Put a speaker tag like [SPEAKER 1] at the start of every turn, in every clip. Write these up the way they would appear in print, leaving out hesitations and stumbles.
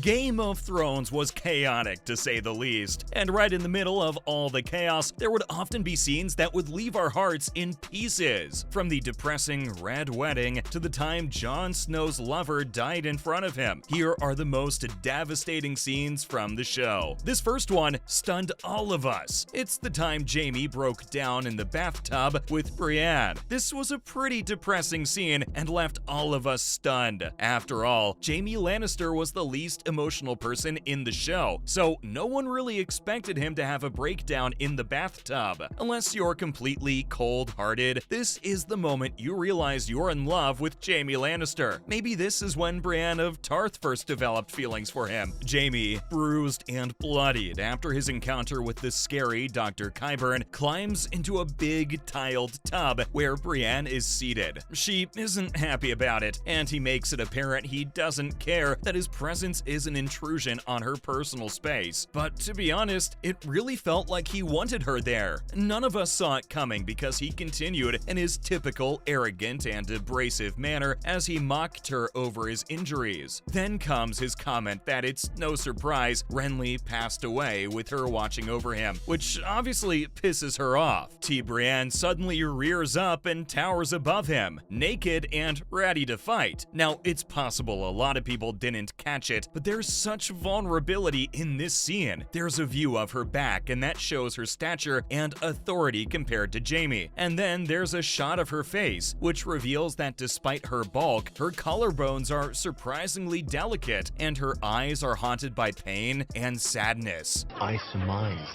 [SPEAKER 1] Game of Thrones was chaotic, to say the least, and right in the middle of all the chaos, there would often be scenes that would leave our hearts in pieces. From the depressing Red Wedding to the time Jon Snow's lover died in front of him, here are the most devastating scenes from the show. This first one stunned all of us. It's the time Jaime broke down in the bathtub with Brienne. This was a pretty depressing scene and left all of us stunned. After all, Jaime Lannister was the least emotional person in the show, so no one really expected him to have a breakdown in the bathtub. Unless you're completely cold-hearted, this is the moment you realize you're in love with Jaime Lannister. Maybe this is when Brienne of Tarth first developed feelings for him. Jaime, bruised and bloodied after his encounter with the scary Dr. Qyburn, climbs into a big tiled tub where Brienne is seated. She isn't happy about it, and he makes it apparent he doesn't care that his presence is an intrusion on her personal space. But to be honest, it really felt like he wanted her there. None of us saw it coming because he continued in his typical arrogant and abrasive manner as he mocked her over his injuries. Then comes his comment that it's no surprise Renly passed away with her watching over him, which obviously pisses her off. Brienne suddenly rears up and towers above him, naked and ready to fight. Now, it's possible a lot of people didn't catch it, but there's such vulnerability in this scene. There's a view of her back, and that shows her stature and authority compared to Jaime. And then there's a shot of her face, which reveals that despite her bulk, her collarbones are surprisingly delicate, and her eyes are haunted by pain and sadness.
[SPEAKER 2] I surmise.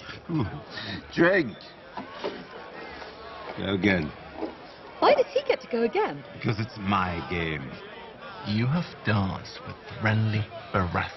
[SPEAKER 3] Drink! Go again.
[SPEAKER 4] Why does he get to go again?
[SPEAKER 3] Because it's my game.
[SPEAKER 2] You have danced with Renly Baratheon.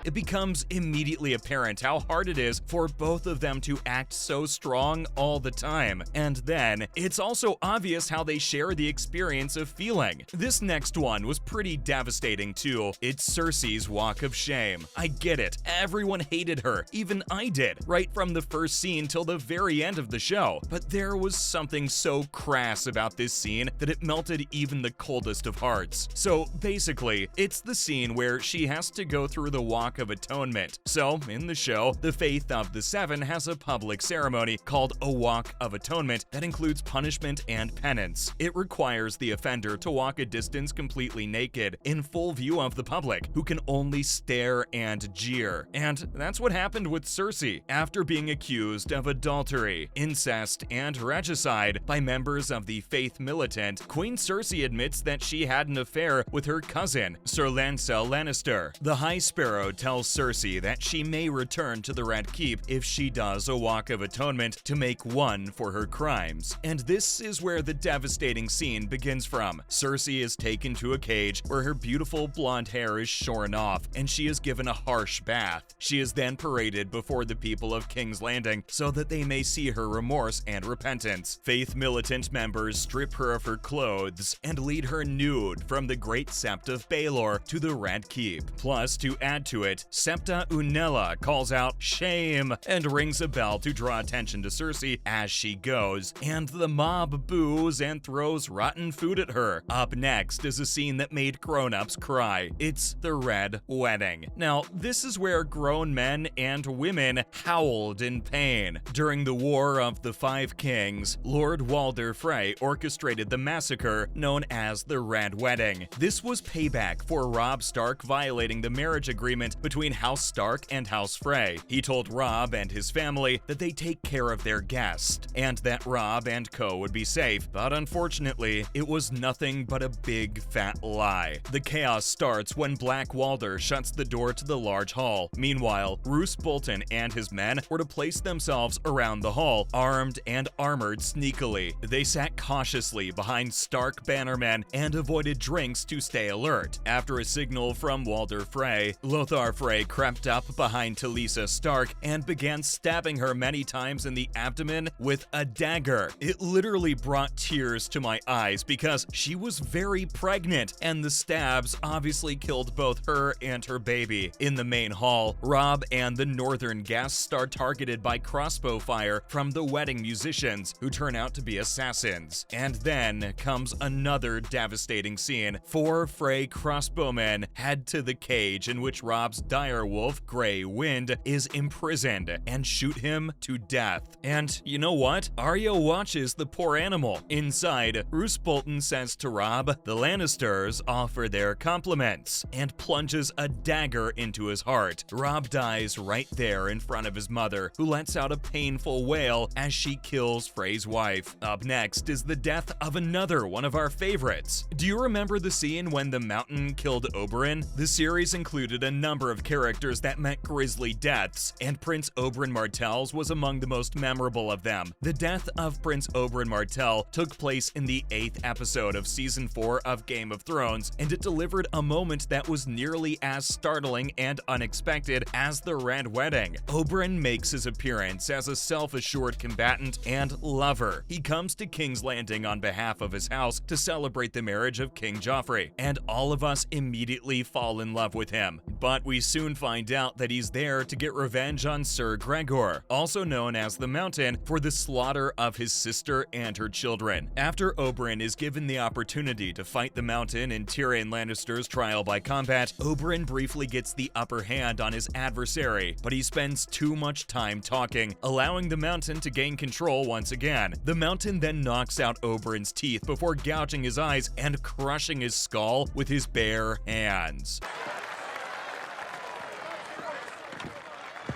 [SPEAKER 1] It becomes immediately apparent how hard it is for both of them to act so strong all the time. And then, it's also obvious how they share the experience of feeling. This next one was pretty devastating too. It's Cersei's walk of shame. I get it, everyone hated her, even I did, right from the first scene till the very end of the show. But there was something so crass about this scene that it melted even the coldest of hearts. So basically, it's the scene where she has to go through the Walk of Atonement. So, in the show, the Faith of the Seven has a public ceremony called a Walk of Atonement that includes punishment and penance. It requires the offender to walk a distance completely naked, in full view of the public, who can only stare and jeer. And that's what happened with Cersei, after being accused of adultery, incest, and regicide by members of the Faith militant. Queen Cersei admits that she had an affair with her cousin, Sir Lancel Lannister. The High Sparrow tells Cersei that she may return to the Red Keep if she does a Walk of Atonement to make one for her crimes. And this is where the devastating scene begins from. Cersei is taken to a cage where her beautiful blonde hair is shorn off, and she is given a harsh bath. She is then paraded before the people of King's Landing so that they may see her remorse and repentance. Faith militant members strip her of her clothes and lead her nude from the Great Sept of Baelor to the Red Keep. Plus, to add to it, Septa Unella calls out "shame" and rings a bell to draw attention to Cersei as she goes, and the mob boos and throws rotten food at her. Up next is a scene that made grown-ups cry. It's the Red Wedding. Now, this is where grown men and women howled in pain. During the War of the Five Kings, Lord Walder Frey orchestrated the massacre known as the Red Wedding. This was payback for Robb Stark violating the marriage agreement between House Stark and House Frey. He told Robb and his family that they take care of their guest, and that Robb and co would be safe, but unfortunately, it was nothing but a big fat lie. The chaos starts when Black Walder shuts the door to the large hall. Meanwhile, Roose Bolton and his men were to place themselves around the hall, armed and armored sneakily. They sat cautiously behind Stark bannermen and avoided drinks to stay alert. After a signal from Walder Frey, Lothar Starfrey crept up behind Talisa Stark and began stabbing her many times in the abdomen with a dagger. It literally brought tears to my eyes because she was very pregnant, and the stabs obviously killed both her and her baby. In the main hall, Robb and the northern guests are targeted by crossbow fire from the wedding musicians, who turn out to be assassins. And then comes another devastating scene. 4 Frey crossbowmen head to the cage in which Robb's direwolf, Grey Wind, is imprisoned and shoot him to death. And you know what? Arya watches the poor animal. Inside, Roose Bolton says to Robb, "The Lannisters offer their compliments," and plunges a dagger into his heart. Robb dies right there in front of his mother, who lets out a painful wail as she kills Frey's wife. Up next is the death of another one of our favorites. Do you remember the scene when the Mountain killed Oberyn? The series included a number of characters that met grisly deaths, and Prince Oberyn Martell's was among the most memorable of them. The death of Prince Oberyn Martell took place in the 8th episode of Season 4 of Game of Thrones, and it delivered a moment that was nearly as startling and unexpected as the Red Wedding. Oberyn makes his appearance as a self-assured combatant and lover. He comes to King's Landing on behalf of his house to celebrate the marriage of King Joffrey, and all of us immediately fall in love with him. But we soon find out that he's there to get revenge on Sir Gregor, also known as the Mountain, for the slaughter of his sister and her children. After Oberyn is given the opportunity to fight the Mountain in Tyrion Lannister's trial by combat, Oberyn briefly gets the upper hand on his adversary, but he spends too much time talking, allowing the Mountain to gain control once again. The Mountain then knocks out Oberyn's teeth before gouging his eyes and crushing his skull with his bare hands.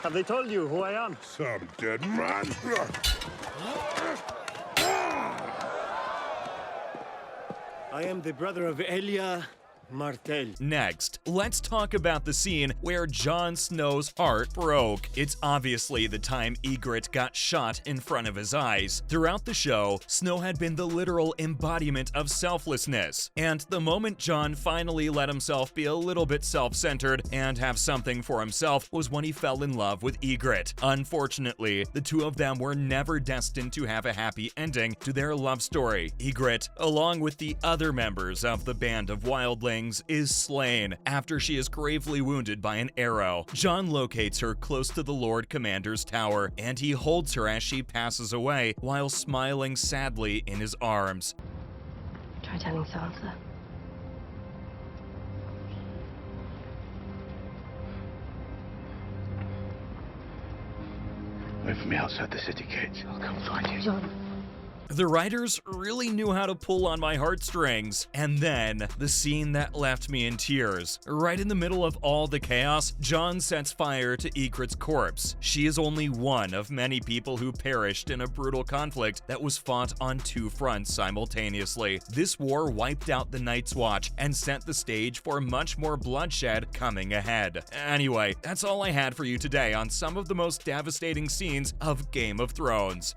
[SPEAKER 5] Have they told you who I am?
[SPEAKER 6] Some dead man.
[SPEAKER 5] I am the brother of Elia Martell.
[SPEAKER 1] Next, let's talk about the scene where Jon Snow's heart broke. It's obviously the time Ygritte got shot in front of his eyes. Throughout the show, Snow had been the literal embodiment of selflessness, and the moment Jon finally let himself be a little bit self-centered and have something for himself was when he fell in love with Ygritte. Unfortunately, the two of them were never destined to have a happy ending to their love story. Ygritte, along with the other members of the Band of Wildlings, is slain after she is gravely wounded by an arrow. Jon locates her close to the Lord Commander's tower, and he holds her as she passes away while smiling sadly in his arms.
[SPEAKER 7] Try telling Sansa.
[SPEAKER 2] Wait for me outside the city gates. I'll come find you.
[SPEAKER 7] Jon.
[SPEAKER 1] The writers really knew how to pull on my heartstrings. And then, the scene that left me in tears. Right in the middle of all the chaos, Jon sets fire to Ygritte's corpse. She is only one of many people who perished in a brutal conflict that was fought on 2 fronts simultaneously. This war wiped out the Night's Watch and set the stage for much more bloodshed coming ahead. Anyway, that's all I had for you today on some of the most devastating scenes of Game of Thrones.